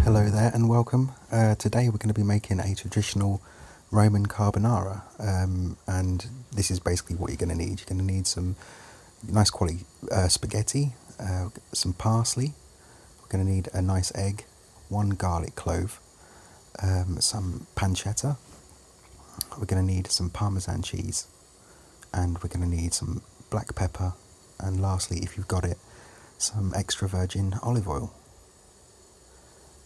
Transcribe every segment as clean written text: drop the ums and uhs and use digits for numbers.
Hello there and welcome. Today we're going to be making a traditional Roman carbonara, and this is basically what you're going to need. You're going to need some nice quality spaghetti, some parsley, we're going to need a nice egg, one garlic clove, some pancetta, we're going to need some Parmesan cheese, and we're going to need some black pepper, and lastly, if you've got it, some extra virgin olive oil.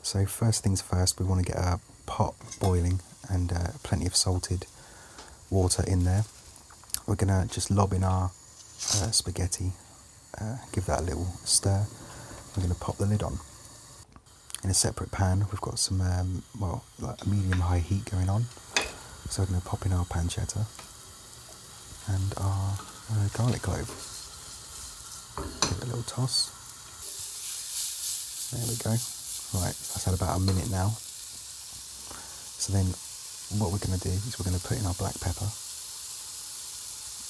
So first things first, we want to get a pot boiling and plenty of salted water in there. We're going to just lob in our spaghetti, give that a little stir. We're going to pop the lid on. In a separate pan, we've got some, like a medium-high heat going on. So we're going to pop in our pancetta and our garlic clove. Give it a little toss. There we go. Right, that's had about a minute now. So then what we're going to do is we're going to put in our black pepper,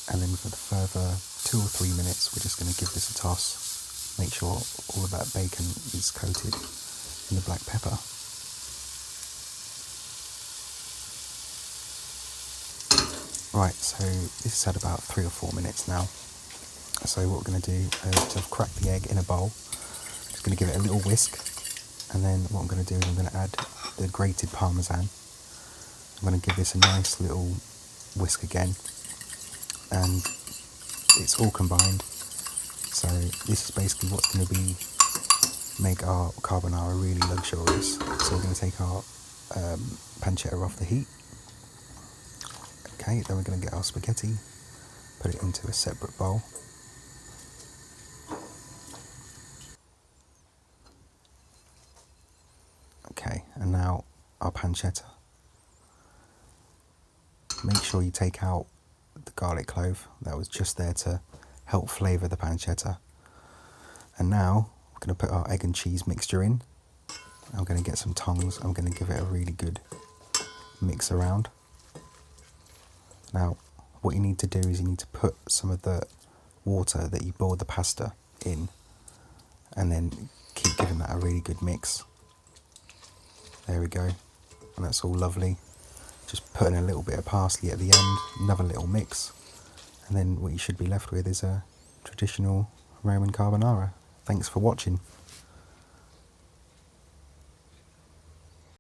and then for the further 2 or 3 minutes we're just going to give this a toss, make sure all of that bacon is coated in the black pepper. Right, so this has had about 3 or 4 minutes now. So what we're going to do is to crack the egg in a bowl, just going to give it a little whisk. And then what I'm going to do is I'm going to add the grated Parmesan. I'm going to give this a nice little whisk again. And it's all combined. So this is basically what's going to make our carbonara really luxurious. So we're going to take our pancetta off the heat. Okay, then we're going to get our spaghetti, put it into a separate bowl. Okay, and now our pancetta. Make sure you take out the garlic clove, that was just there to help flavour the pancetta. And now we're going to put our egg and cheese mixture in. I'm going to get some tongs, I'm going to give it a really good mix around. Now what you need to do is you need to put some of the water that you boiled the pasta in, and then keep giving that a really good mix. There we go, and that's all lovely. Just putting a little bit of parsley at the end, another little mix, and then what you should be left with is a traditional Roman carbonara. Thanks for watching.